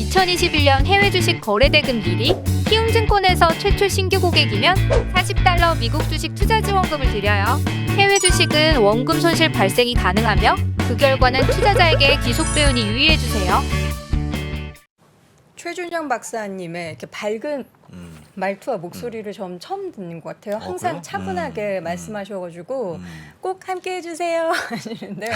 2021년 해외 주식 거래대금 1위, 키움증권에서 최초 신규 고객이면 $40 미국 주식 투자 지원금을 드려요. 해외 주식은 원금 손실 발생이 가능하며 그 결과는 투자자에게 기속배분이 유의해주세요. 최준영 박사님의 이렇게 밝은 말투와 목소리를 좀 처음 듣는 것 같아요. 항상 그래요? 차분하게 말씀하셔가지고 꼭 함께 해주세요 하시는데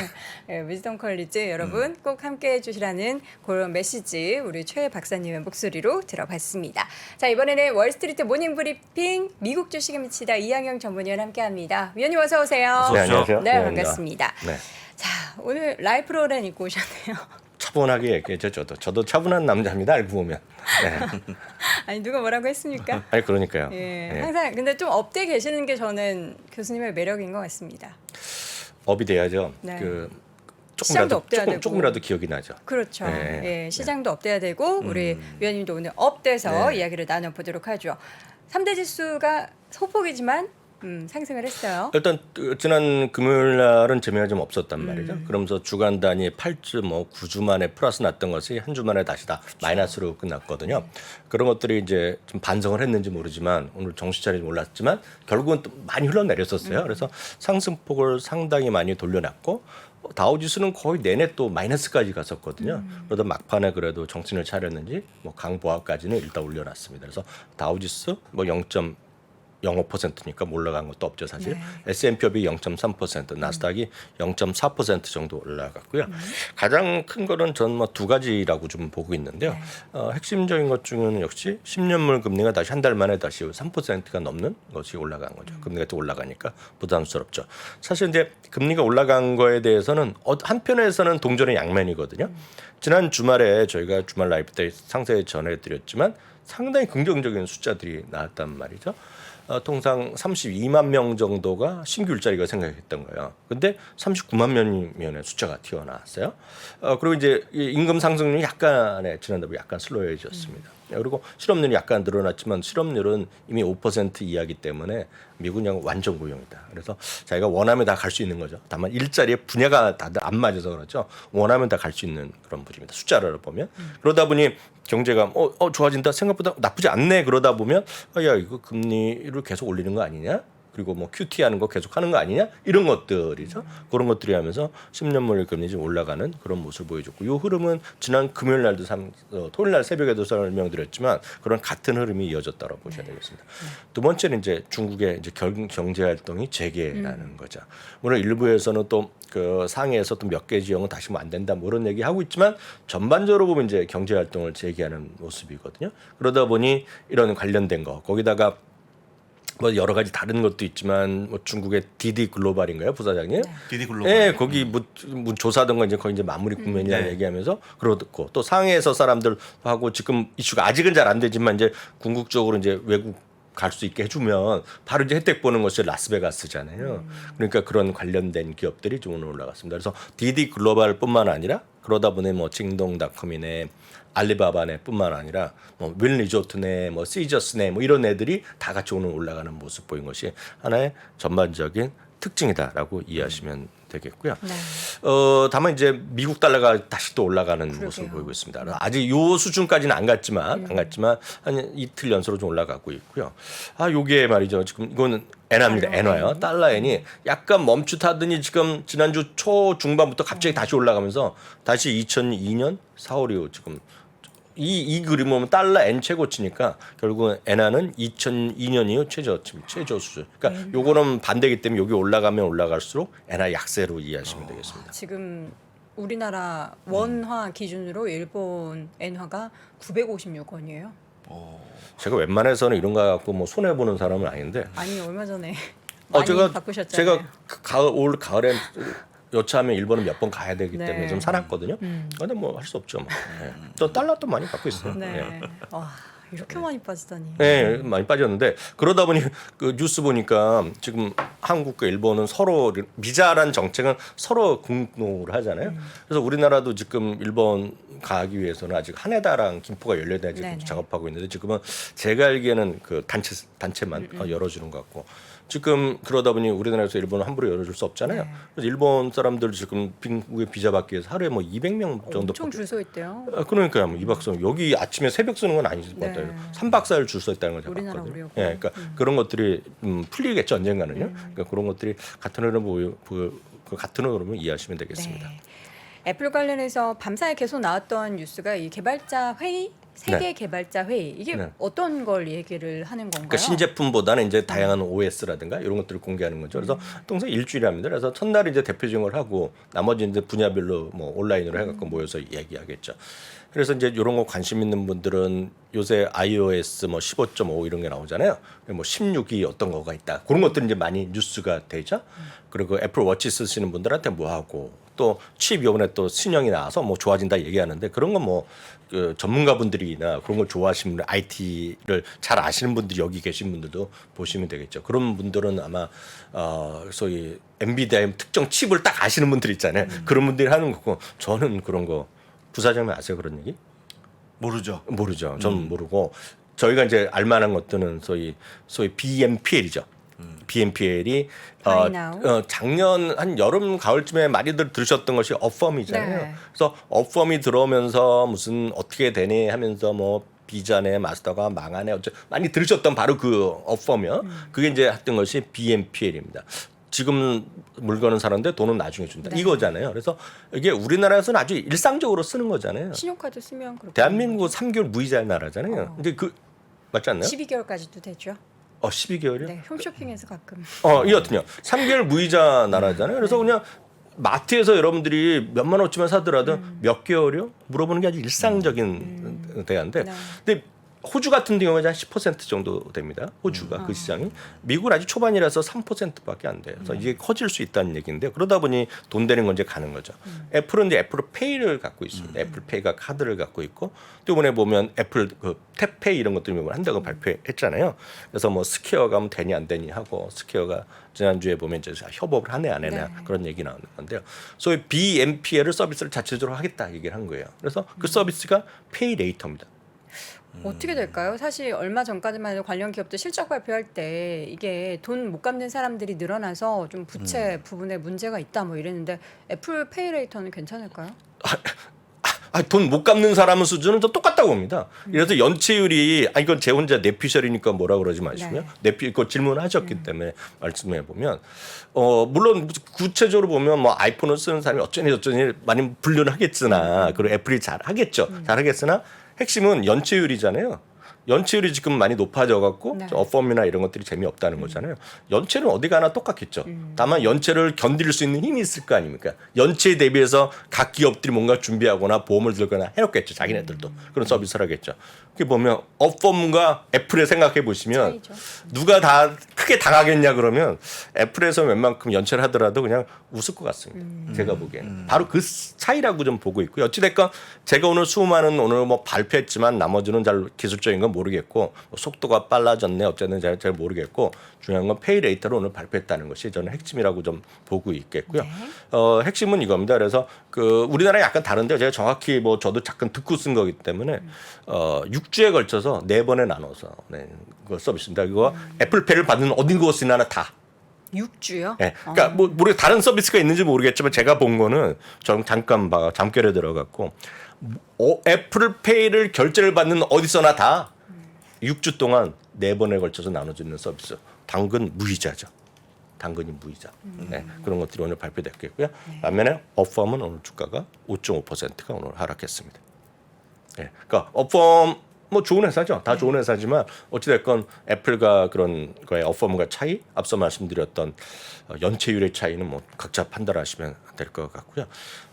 위즈덤 컬리지 여러분 꼭 함께 해주시라는 그런 메시지 우리 최 박사님의 목소리로 들어봤습니다. 자, 이번에는 월스트리트 모닝 브리핑 미국 주식에 미치다 이항영 전문위원 함께합니다. 위원님 어서 오세요. 네, 안녕하세요. 네, 네, 반갑습니다. 네. 자, 오늘 라이프로렌 입고 오셨네요. 차분하게 얘기했죠. 저도 차분한 남자입니다. 알고 보면. 네. 아니 누가 뭐라고 했습니까? 아니 그러니까요. 예, 네. 항상 근데 좀 업돼 계시는 게 저는 교수님의 매력인 것 같습니다. 업이 돼야죠. 네. 그 시장도 업돼야 되고. 조금이라도 기억이 나죠. 그렇죠. 네. 예, 시장도 업돼야 되고 우리 위원님도 오늘 업돼서 네. 이야기를 나눠보도록 하죠. 3대 지수가 소폭이지만 상승을 했어요. 일단 지난 금요일 날은 재미가 좀 없었단 말이죠. 그러면서 주간 단위 8주 9주 만에 플러스 났던 것이 한 주 만에 다시 다 마이너스로 끝났거든요. 그런 것들이 이제 좀 반성을 했는지 모르지만 오늘 정신 차리지 몰랐지만 결국은 또 많이 흘러내렸었어요. 그래서 상승폭을 상당히 많이 돌려놨고 다우지수는 거의 내내 또 마이너스까지 갔었거든요. 그러다 막판에 그래도 정신을 차렸는지 강보합까지는 일단 올려놨습니다. 그래서 다우지수 0.05%니까 올라간 것도 없죠 사실. 네. S&P업이 0.3%, 나스닥이 0.4% 정도 올라갔고요. 가장 큰 거는 전 두 가지라고 좀 보고 있는데요. 핵심적인 것 중에는 역시 10년물 금리가 다시 한 달 만에 다시 3%가 넘는 것이 올라간 거죠. 금리가 또 올라가니까 부담스럽죠. 사실 이제 금리가 올라간 거에 대해서는 한편에서는 동전의 양면이거든요. 지난 주말에 저희가 주말 라이브 때 상세히 전해드렸지만 상당히 긍정적인 숫자들이 나왔단 말이죠. 통상 32만 명 정도가 신규 일자리가 생각했던 거예요. 근데 39만 명의 숫자가 튀어나왔어요. 그리고 이제 임금 상승률이 지난달에 약간 슬로해졌습니다. 그리고 실업률이 약간 늘어났지만 실업률은 이미 5% 이하기 때문에 미국은 완전 고용이다. 그래서 자기가 원하면 다 갈 수 있는 거죠. 다만 일자리의 분야가 다들 안 맞아서 그렇죠. 원하면 다 갈 수 있는 그런 분입니다. 숫자를 보면. 그러다 보니 경제가 좋아진다 생각보다 나쁘지 않네 그러다 보면 야 이거 금리를 계속 올리는 거 아니냐? 그리고 QT 하는 거 계속 하는 거 아니냐? 이런 것들이죠. 그런 것들이 하면서 10년물 금리 좀 올라가는 그런 모습을 보여줬고 이 흐름은 지난 금요일 날도 토요일 날 새벽에도 설명드렸지만 그런 같은 흐름이 이어졌다고 보셔야 되겠습니다. 두 번째는 이제 중국의 이제 경제 활동이 재개라는 거죠. 물론 일부에서는 또 그 상해에서 또 몇 개 지역은 다시 안 된다 뭐 이런 얘기 하고 있지만 전반적으로 보면 이제 경제 활동을 재개하는 모습이거든요. 그러다 보니 이런 관련된 거 거기다가 여러 가지 다른 것도 있지만 중국의 디디 글로벌인가요, 부사장님? 디디 글로벌. 네, 거기 조사하던 거 이제 거의 이제 마무리 국면이라 네. 얘기하면서 그렇고 또 상해에서 사람들하고 지금 이슈가 아직은 잘 안 되지만 이제 궁극적으로 이제 외국 갈 수 있게 해주면 바로 이제 혜택 보는 것이 라스베가스잖아요. 그러니까 그런 관련된 기업들이 좀 오늘 올라갔습니다. 그래서 디디 글로벌뿐만 아니라 그러다 보니 징동닷컴이네, 알리바바네 뿐만 아니라 윌 리조트네, 시저스네 이런 애들이 다 같이 오늘 올라가는 모습 보인 것이 하나의 전반적인 특징이다라고 이해하시면 되겠고요. 네. 다만 이제 미국 달러가 다시 또 올라가는 그러게요. 모습을 보이고 있습니다. 아직 요 수준까지는 안 갔지만 한 이틀 연속으로 좀 올라가고 있고요. 요게 말이죠. 지금 이거는 엔화입니다. 엔화요. 달러엔이 약간 멈칫하더니 지금 지난주 초 중반부터 갑자기 다시 올라가면서 다시 2002년 4월 이후 지금 이 그림 보면 달러 엔 최고치니까 결국은 엔화는 2002년 이후 최저 수준. 그러니까 요거는 반대이기 때문에 여기 올라가면 올라갈수록 엔화 약세로 이해하시면 되겠습니다. 지금 우리나라 원화 기준으로 일본 엔화가 956원이에요. 제가 웬만해서는 이런 거 갖고 손해 보는 사람은 아닌데. 아니 얼마 전에 많이 바꾸셨잖아요. 제가 올 가을에 여차하면 일본은 몇 번 가야 되기 때문에 네. 좀 사놨거든요. 근데 할 수 없죠. 네. 또 달러도 많이 갖고 있어요. 네. 네. 와, 이렇게 많이 빠지다니. 네, 많이 빠졌는데 그러다 보니 그 뉴스 보니까 지금 한국과 일본은 서로 비자란 정책은 서로 공동으로 하잖아요. 그래서 우리나라도 지금 일본 가기 위해서는 아직 하네다랑 김포가 열려야 지금 네네. 작업하고 있는데 지금은 제가 알기에는 그 단체만 열어주는 것 같고 지금 그러다 보니 우리나라에서 일본을 함부로 열어줄 수 없잖아요. 네. 그래서 일본 사람들 지금 미국에 비자 받기 위해서 하루에 뭐 200명 정도 엄청 줄 서 있대요. 그러니까요. 뭐 2박 3일 여기 아침에 새벽 쓰는 건 아니실 것 같아요. 네. 3박 4일 줄 서 있다는 걸 제가 우리나라 봤거든요. 우려고. 예, 그러니까 그런 것들이 풀리겠죠 언젠가는요. 그러니까 그런 것들이 같은 흐름 같은 흐름을 이해하시면 되겠습니다. 네. 애플 관련해서 밤사이 계속 나왔던 뉴스가 이 개발자 회의, 세계 개발자 회의 이게 네. 어떤 걸 얘기를 하는 건가요? 그러니까 신제품보다는 이제 다양한 OS라든가 이런 것들을 공개하는 거죠. 그래서 통상 일주일에 합니다. 그래서 첫날 이제 대표적인 걸 하고 나머지 이제 분야별로 뭐 온라인으로 해갖고 모여서 얘기하겠죠. 그래서 이제 이런 거 관심 있는 분들은 요새 iOS 뭐 15.5 이런 게 나오잖아요. 뭐 16이 어떤 거가 있다. 그런 것들이 이제 많이 뉴스가 되죠. 그리고 애플 워치 쓰시는 분들한테 뭐 하고 또 칩 이번에 또 신형이 나와서 뭐 좋아진다 얘기하는데 그런 건 뭐 그 전문가분들이나 그런 걸 좋아하시는 분들, IT를 잘 아시는 분들이 여기 계신 분들도 보시면 되겠죠. 그런 분들은 아마 소위 엔비디아의 특정 칩을 딱 아시는 분들 있잖아요. 그런 분들이 하는 거고 저는 그런 거 부사장님 아세요 그런 얘기? 모르죠. 모르죠. 저는 모르고 저희가 이제 알만한 것들은 소위 BMPL이죠. BMPL이 Buy now. 작년 한 여름 가을쯤에 많이들 들으셨던 것이 업펌이잖아요. 네. 그래서 업펌이 들어오면서 무슨 어떻게 되네 하면서 뭐 비자네 마스터가 망하네 어째 많이 들으셨던 바로 그 업펌이요. 그게 이제 했던 것이 BMPL입니다. 지금 물건은 사는데 돈은 나중에 준다. 네. 이거잖아요. 그래서 이게 우리나라에서는 아주 일상적으로 쓰는 거잖아요. 신용카드 쓰면 그렇게 대한민국은 3개월 무이자의 나라잖아요. 근데 그 맞지 않나요? 12개월까지도 되죠. 12개월이요? 네, 홈쇼핑에서 가끔. 이렇군요. 3개월 무이자 나라잖아요. 그래서 그냥 마트에서 여러분들이 몇만 원치만 사더라도 몇 개월이요? 물어보는 게 아주 일상적인 대화인데 네. 근데 호주 같은 경우에 한 10% 정도 됩니다. 호주가 그 시장이 미국은 아직 초반이라서 3%밖에 안 돼요. 그래서 이게 커질 수 있다는 얘기인데 그러다 보니 돈 되는 건 이제 가는 거죠. 애플은 이제 애플페이를 갖고 있습니다. 애플페이가 카드를 갖고 있고 또 이번에 보면 애플 그 탭페이 이런 것들이 한다고 발표했잖아요. 그래서 뭐 스퀘어 가면 되니 안 되니 하고 스퀘어가 지난주에 보면 이제 협업을 하네 안 하냐 네. 그런 얘기 나오는 건데요. 소위 BMPL을 서비스를 자체적으로 하겠다 얘기를 한 거예요. 그래서 그 서비스가 페이레이터입니다. 어떻게 될까요? 사실 얼마 전까지만 해도 관련 기업들 실적 발표할 때 이게 돈 못 갚는 사람들이 늘어나서 좀 부채 부분에 문제가 있다 뭐 이랬는데 애플 페이레이터는 괜찮을까요? 돈 못 갚는 사람은 수준은 좀 똑같다고 봅니다. 그래서 연체율이 이건 제 혼자 내피셜이니까 뭐라 그러지 마시고요. 그 질문하셨기 때문에 말씀해 보면 물론 구체적으로 보면 뭐 아이폰을 쓰는 사람이 어쩌니 많이 분류는 하겠으나 그리고 애플이 잘 하겠죠. 잘 하겠으나 핵심은 연체율이잖아요. 연체율이 지금 많이 높아져 갖고 네. 업펌이나 이런 것들이 재미없다는 거잖아요. 연체는 어디 가나 똑같겠죠. 다만 연체를 견딜 수 있는 힘이 있을 거 아닙니까? 연체에 대비해서 각 기업들이 뭔가 준비하거나 보험을 들거나 해놓겠죠. 자기네들도 그런 서비스를 하겠죠. 그게 보면 업펌과 애플에 생각해 보시면 차이죠. 누가 다 크게 당하겠냐 그러면 애플에서 웬만큼 연체를 하더라도 그냥 웃을 것 같습니다. 제가 보기에는 바로 그 차이라고 좀 보고 있고요. 어찌됐건 제가 오늘 수많은 오늘 뭐 발표했지만 나머지는 잘 기술적인 건 모르겠고 속도가 빨라졌네 어쨌든 잘 모르겠고 중요한 건 페이레이터로 오늘 발표했다는 것이 저는 핵심이라고 좀 보고 있겠고요. 네. 핵심은 이겁니다. 그래서 그 우리나라 약간 다른데요. 제가 정확히 뭐 저도 잠깐 듣고 쓴 거기 때문에 6주에 걸쳐서 4번에 나눠서 그 서비스입니다. 이거 애플페이를 받는 어딘 곳이나 다. 6주요? 네. 그러니까 뭐 모르 다른 서비스가 있는지 모르겠지만 제가 본 거는 저 잠깐 잠결에 들어갔고 애플페이를 결제를 받는 어디서나 다 6주 동안 4번에 걸쳐서 나눠주는 서비스. 당근 무이자죠. 당근이 무이자. 네, 그런 것들이 오늘 발표됐겠고요. 반면에 업펌은 오늘 주가가 5.5%가 오늘 하락했습니다. 네, 그러니까 업펌 뭐 좋은 회사죠. 다 좋은 회사지만 어찌됐건 애플과 그런 거의 업펌과 차이, 앞서 말씀드렸던 연체율의 차이는 뭐 각자 판단하시면 될 것 같고요.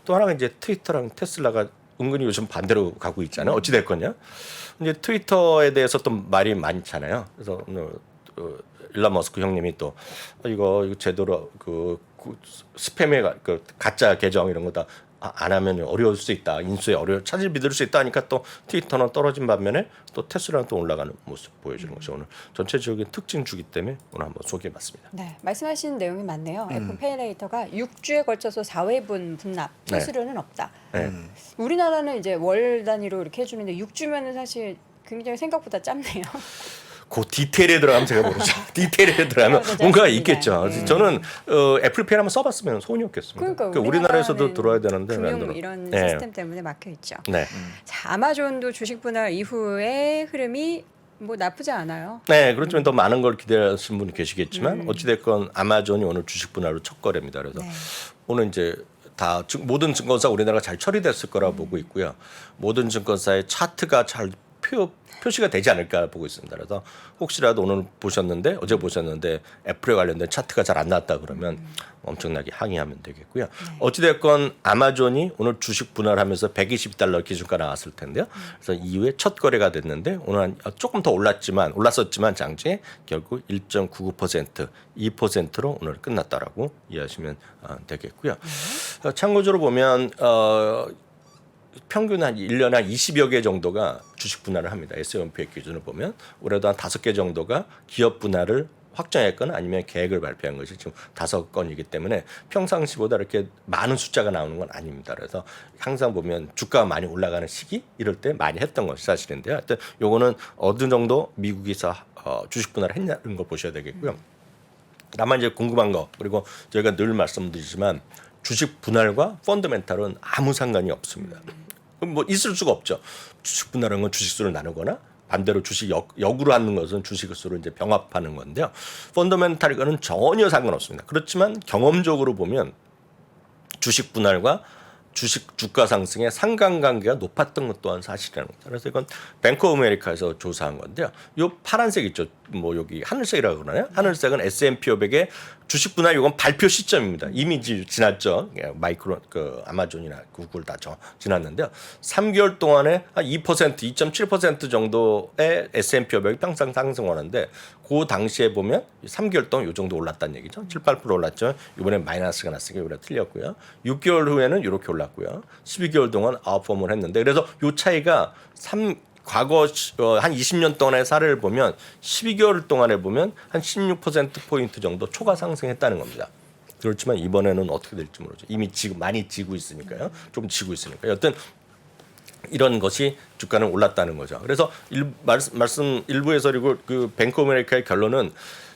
또 하나가 이제 트위터랑 테슬라가 은근히 요즘 반대로 가고 있잖아요. 어찌됐건요. 이제 트위터에 대해서 또 말이 많잖아요. 그래서 오늘 일론 머스크 형님이 또 이거 제대로 그 스팸의 그 가짜 계정 이런 거 다 안 하면 어려울 수 있다. 인수에 차질 빚을 수 있다 하니까 또 트위터는 떨어진 반면에 또 테슬라는 또 올라가는 모습 보여주는 것이 오늘 전체적인 특징 주기 때문에 오늘 한번 소개해봤습니다. 네, 말씀하신 내용이 맞네요. 애플 페이레이터가 6주에 걸쳐서 4회분 분납 네. 수수료는 없다. 네. 우리나라는 이제 월 단위로 이렇게 해주는데 6주면은 사실 굉장히 생각보다 짧네요. 그 디테일에 들어가면 제가 모르죠. 디테일에 들어가면 들어가지 뭔가 않습니다. 있겠죠. 네. 저는 애플페이 한번 써봤으면 소원이 없겠습니다. 그러니까 우리나라에서도 들어야 되는데 왜 안 금융 들어? 이런 네. 시스템 때문에 막혀 있죠. 네. 자, 아마존도 주식 분할 이후의 흐름이 뭐 나쁘지 않아요. 네, 그렇지만 더 많은 걸 기대하시는 분이 계시겠지만 어찌됐건 아마존이 오늘 주식 분할로 첫 거래입니다. 그래서 네. 오늘 이제 다 모든 증권사 우리나라가 잘 처리됐을 거라 보고 있고요. 모든 증권사의 차트가 잘 표시가 되지 않을까 보고 있습니다. 그래서 혹시라도 오늘 보셨는데 어제 보셨는데 애플에 관련된 차트가 잘 안 나왔다 그러면 엄청나게 항의하면 되겠고요. 어찌됐건 아마존이 오늘 주식 분할하면서 $120 기준가 나왔을 텐데요. 그래서 이후에 첫 거래가 됐는데 오늘 조금 더 올랐었지만 장중에 결국 1.99% 2%로 오늘 끝났다라고 이해하시면 되겠고요. 참고적으로 보면 평균 한 1년에 한 20여 개 정도가 주식 분할을 합니다. S&P의 기준을 보면 올해도 한 5개 정도가 기업 분할을 확정했거나 아니면 계획을 발표한 것이 지금 5건이기 때문에 평상시보다 이렇게 많은 숫자가 나오는 건 아닙니다. 그래서 항상 보면 주가가 많이 올라가는 시기 이럴 때 많이 했던 것이 사실인데요. 하여튼 요거는 어느 정도 미국에서 주식 분할을 했냐는 걸 보셔야 되겠고요. 다만 이제 궁금한 거 그리고 저희가 늘 말씀드리지만 주식 분할과 펀더멘탈은 아무 상관이 없습니다. 그럼 뭐 있을 수가 없죠. 주식 분할은 건 주식수를 나누거나 반대로 주식 역으로 하는 것은 주식수를 이제 병합하는 건데요. 펀더멘탈과는 전혀 상관없습니다. 그렇지만 경험적으로 보면 주식 분할과 주식 주가 상승의 상관관계가 높았던 것 또한 사실이라는 거죠. 그래서 이건 뱅크 오브 아메리카에서 조사한 건데요. 요 파란색 있죠. 뭐 여기 하늘색이라고 그러나요? 하늘색은 S&P 500의 주식 분할 이건 발표 시점입니다. 이미 지났죠. 마이크로 아마존이나 구글 다 지났는데요. 3개월 동안에 한 2%, 2.7% 정도의 S&P 500이 평상 상승하는데 그 당시에 보면 3개월 동안 이 정도 올랐다는 얘기죠. 7, 8% 올랐죠. 이번에 마이너스가 났으니까 이번에 틀렸고요. 6개월 후에는 이렇게 올랐고요. 12개월 동안 아웃폼을 했는데 그래서 이 차이가 과거 한 20년 동안의 사례를 보면 12개월 동안에 보면 한 16%포인트 정도 초과 상승했다는 겁니다. 그렇지만 이번에는 어떻게 될지 모르죠. 이미 많이 지고 있으니까요. 좀 지고 있으니까요. 여튼 이런 것이 주가는 올랐다는 거죠. 그래서 말씀 일부에서 그리고 그 뱅크 오브 아메리카의 결론은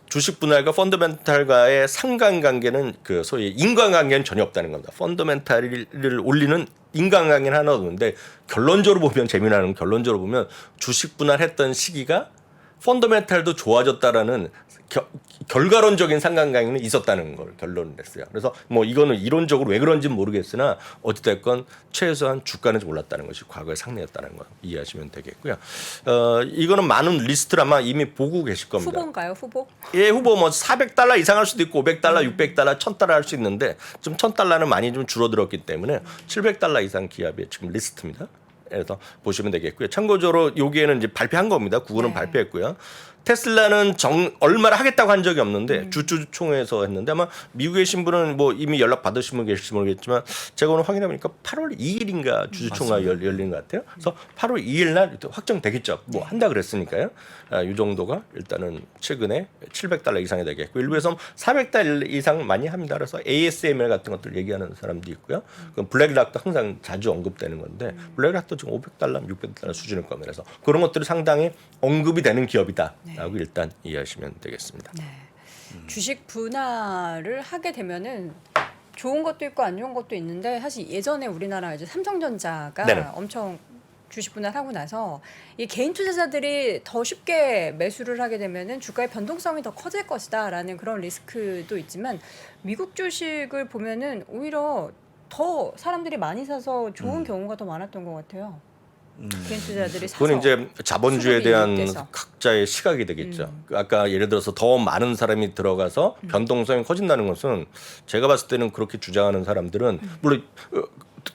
주식 분할과 펀더멘탈과의 상관관계는 그 소위 인과관계는 전혀 없다는 겁니다. 펀더멘탈을 올리는 인과관계는 하나 없는데 결론적으로 보면 재미나는 건 결론적으로 보면 주식 분할했던 시기가 펀더멘탈도 좋아졌다라는 결과론적인 상관관계는 있었다는 걸 결론을 냈어요. 그래서 뭐 이거는 이론적으로 왜 그런지는 모르겠으나 어찌됐건 최소한 주가는 좀 올랐다는 것이 과거의 상례였다는 거 이해하시면 되겠고요. 이거는 많은 리스트를 아마 이미 보고 계실 겁니다. 후보인가요? 후보? 예, 후보 뭐 $400 이상 할 수도 있고 $500, $600, $1000 할 수 있는데 지금 $1000는 많이 좀 줄어들었기 때문에 $700 이상 기업의 지금 리스트입니다. 그래서 보시면 되겠고요. 참고적으로 여기에는 이제 발표한 겁니다. 구글은 네. 발표했고요. 테슬라는 얼마를 하겠다고 한 적이 없는데 주주총회에서 했는데 아마 미국에 계신 분은 뭐 이미 연락 받으신 분 계실지 모르겠지만 제가 오늘 확인해 보니까 8월 2일인가 주주총회가 열리는 것 같아요. 그래서 8월 2일 날 확정되겠죠. 뭐 한다 그랬으니까요. 이 정도가 일단은 최근에 $700 이상이 되겠고 일부에서 $400 이상 많이 합니다. 그래서 ASML 같은 것들 얘기하는 사람도 있고요. 그럼 블랙락도 항상 자주 언급되는 건데 블랙락도 지금 $500, $600 수준일 겁니다. 그래서 그런 것들이 상당히 언급이 되는 기업이다라고 일단 이해하시면 되겠습니다. 네. 주식 분할을 하게 되면은 좋은 것도 있고 안 좋은 것도 있는데 사실 예전에 우리나라 이제 삼성전자가 네네. 엄청 주식 분할하고 나서 이 개인 투자자들이 더 쉽게 매수를 하게 되면은 주가의 변동성이 더 커질 것이다라는 그런 리스크도 있지만 미국 주식을 보면은 오히려 더 사람들이 많이 사서 좋은 경우가 더 많았던 것 같아요. 개인 투자자들이 사서 그건 이제 자본주의에 수급이 대한 유입돼서. 각자의 시각이 되겠죠. 아까 예를 들어서 더 많은 사람이 들어가서 변동성이 커진다는 것은 제가 봤을 때는 그렇게 주장하는 사람들은 물론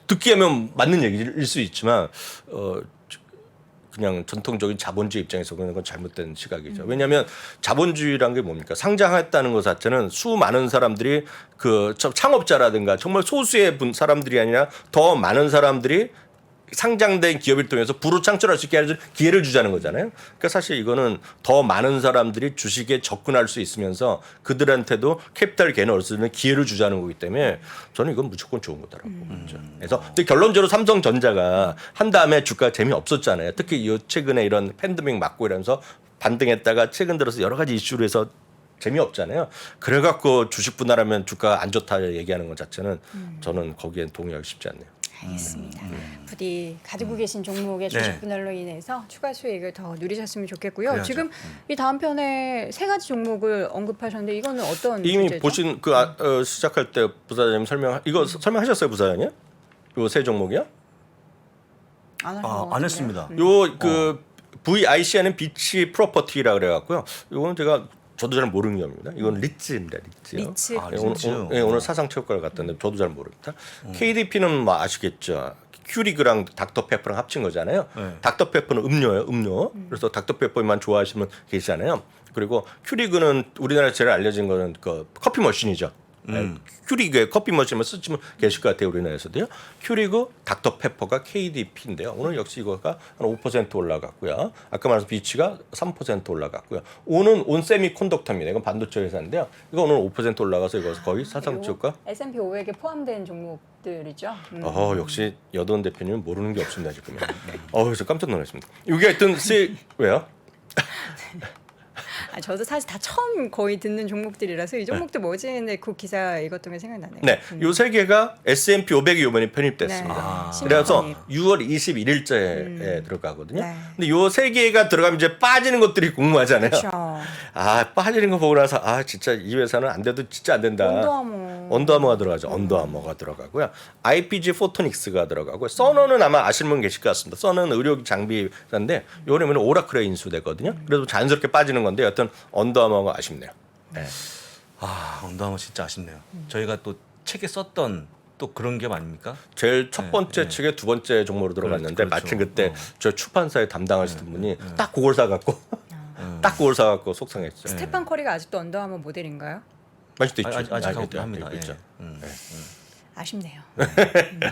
듣기 하면 맞는 얘기일 수 있지만 그냥 전통적인 자본주의 입장에서 보는 건 잘못된 시각이죠. 왜냐하면 자본주의란 게 뭡니까? 상장했다는 것 자체는 수많은 사람들이 그 창업자라든가 정말 소수의 사람들이 아니라 더 많은 사람들이 상장된 기업을 통해서 부로 창출할 수 있게 하는 기회를 주자는 거잖아요. 그러니까 사실 이거는 더 많은 사람들이 주식에 접근할 수 있으면서 그들한테도 캐피탈 게인을 얻을 수 있는 기회를 주자는 거기 때문에 저는 이건 무조건 좋은 거다라고 보죠. 그래서 근데 결론적으로 삼성전자가 한 다음에 주가 재미없었잖아요. 특히 이 최근에 이런 팬데믹 맞고 이러면서 반등했다가 최근 들어서 여러 가지 이슈로 해서 재미없잖아요. 그래갖고 주식 분할하면 주가 안 좋다 얘기하는 것 자체는 저는 거기엔 동의하기 쉽지 않네요. 알겠습니다. 부디 가지고 계신 종목의 네. 주식 분할로 인해서 추가 수익을 더 누리셨으면 좋겠고요. 그래야죠. 지금 이 다음 편에 세 가지 종목을 언급하셨는데 이거는 어떤 이미 주제죠? 보신 그 시작할 때 부사장님 이거 설명하셨어요, 부사장님? 요 세 종목이요? 안, 하신 것 안 같은데요? 했습니다. 요 그 VIC는 비치 프로퍼티라 그래갖고요. 이거는 저도 잘 모르는 기업입니다. 이건 리츠입니다, 리츠요. 리츠. 아, 예, 리츠. 오늘 사상체육과를 갔던데 저도 잘 모릅니다. KDP는 뭐 아시겠죠. 큐리그랑 닥터페퍼랑 합친 거잖아요. 네. 닥터페퍼는 음료예요, 음료. 그래서 닥터페퍼만 좋아하시는 분 계시잖아요. 그리고 큐리그는 우리나라에 제일 알려진 거는 그 커피 머신이죠. 큐리그의 커피 머신만 쓰시면 계실 것 같아요, 우리나라에서도요. 큐리그, 닥터페퍼가 KDP인데요. 오늘 역시 이거가 한 5% 올라갔고요. 아까 말한 비치가 3% 올라갔고요. 오는 온세미콘덕터입니다. 이건 반도체 회사인데요. 이거 오늘 5% 올라가서 이거 거의 사상주가. S&P 500에 포함된 종목들이죠. 역시 여돈 대표님은 모르는 게 없습니다 지금. 그래서 깜짝 놀랐습니다. 이게 하여튼 왜요? 저도 사실 다 처음 거의 듣는 종목들이라서 이 종목도 뭐지 했는데 그 기사 읽었던 게 생각나네요. 네, 요 세 개가 S&P 500이 이번에 편입됐습니다. 네. 아. 그래서 신규 6월 21일자에 들어가거든요. 네. 근데 요 세 개가 들어가면 이제 빠지는 것들이 궁금하잖아요. 그렇죠. 빠지는 거 보고 나서 진짜 이 회사는 안 돼도 진짜 안 된다. 언더아머가 들어가죠. 언더아머가 들어가고요. IPG 포토닉스가 들어가고요. 써너는 아마 아시는 분 계실 것 같습니다. 써너는 의료 장비 회사인데 요즘에는 오라클에 인수되거든요. 그래서 자연스럽게 빠지는 건데 여튼 언더아머가 아쉽네요. 네. 언더아머 진짜 아쉽네요. 저희가 또 책에 썼던 또 그런 기업 아닙니까? 제일 첫 번째 책에 두 번째 종목으로 들어갔는데 그렇죠. 마침 그때 저 출판사에 담당하시던 분이 딱 그걸 사갖고 딱 그걸 사갖고 속상했죠. 스테판 커리가 아직도 언더아머 모델인가요? 아직도 있죠. 아직 하고 있죠. 합니다. 있죠. 예. 아쉽네요.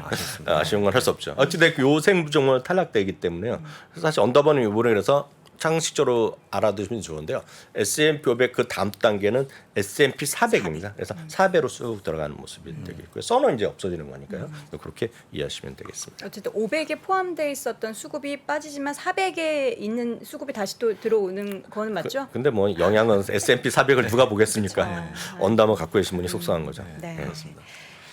아쉽습니다. 아쉬운 건 할 수 없죠. 어찌됐든 요 생부종은 탈락되기 때문에요. 사실 언더버는 이번에 그래서 상식적으로 알아두시면 좋은데요. S&P 500 그 다음 단계는 S&P 400입니다. 그래서 4배로 쑥 들어가는 모습이 되겠고요. 써는 이제 없어지는 거니까요. 그렇게 이해하시면 되겠습니다. 어쨌든 500에 포함되어 있었던 수급이 빠지지만 400에 있는 수급이 다시 또 들어오는 건 맞죠? 근데 뭐 영향은 S&P 400을 누가 보겠습니까? 그렇죠. 언더버 갖고 계신 분이 속상한 거죠. 네. 그렇습니다.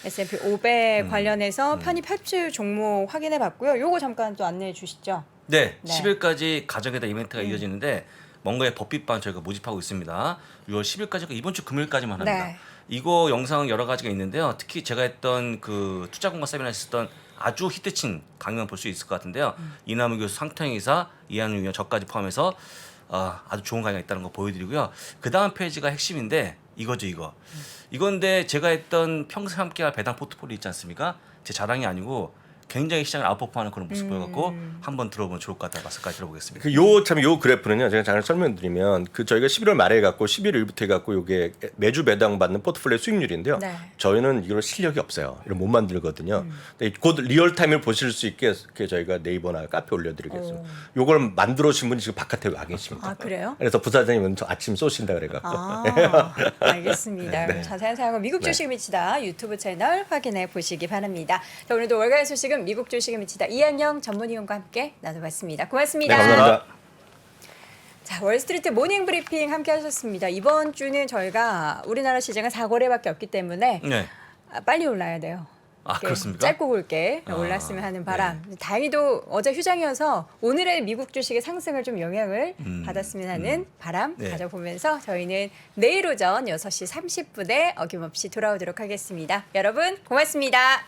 S&P 500 관련해서 편입 합칠 종목 확인해 봤고요. 요거 잠깐 또 안내해 주시죠. 네, 네. 10일까지 가정에다 이벤트가 이어지는데 뭔가의 법비방 저희가 모집하고 있습니다. 6월 10일까지가 이번 주 금요일까지만 합니다. 네. 이거 영상 여러 가지가 있는데요. 특히 제가 했던 그 투자공간 세미나에 있었던 아주 히트친 강연 볼 수 있을 것 같은데요. 이남우 교수, 상태영 이사, 이한우 위원 저까지 포함해서 아주 좋은 강의가 있다는 거 보여드리고요. 그 다음 페이지가 핵심인데 이거죠, 이거. 이건데 제가 했던 평생 함께할 배당 포트폴리오 있지 않습니까? 제 자랑이 아니고 굉장히 시장을 아웃퍼포하는 그런 모습 보여갖고 한번 들어보면 좋을 것 같다. 말씀까지 들어보겠습니다. 요 그래프는요. 제가 잠깐 설명드리면 저희가 11월 말에 해갖고 11일부터 해갖고 요게 매주 배당 받는 포트폴리오 수익률인데요. 네. 저희는 이걸 실력이 없어요. 이런 못 만들거든요. 근데 곧 리얼타임을 보실 수 있게 저희가 네이버나 카페 올려드리겠습니다. 요걸 만들어 오신 분이 지금 바깥에 와 계십니다. 아, 그래요? 그래서 부사장님은 저 아침 쏘신다 그래갖고. 알겠습니다. 그럼 자세한 사항은 미국 주식에 미치다 유튜브 채널 확인해 보시기 바랍니다. 자, 오늘도 월가의 소식은 미국 주식에 미치다 이한영 전문위원과 함께 나눠봤습니다. 고맙습니다. 네, 감사합니다. 자, 월스트리트 모닝 브리핑 함께 하셨습니다. 이번 주는 저희가 우리나라 시장은 4거래밖에 없기 때문에 네. 빨리 올라야 돼요. 이렇게 그렇습니까? 짧고 굵게 올랐으면 하는 바람. 다행히도 어제 휴장이어서 오늘의 미국 주식의 상승을 좀 영향을 받았으면 하는 바람 네. 가져보면서 저희는 내일 오전 6시 30분에 어김없이 돌아오도록 하겠습니다. 여러분 고맙습니다.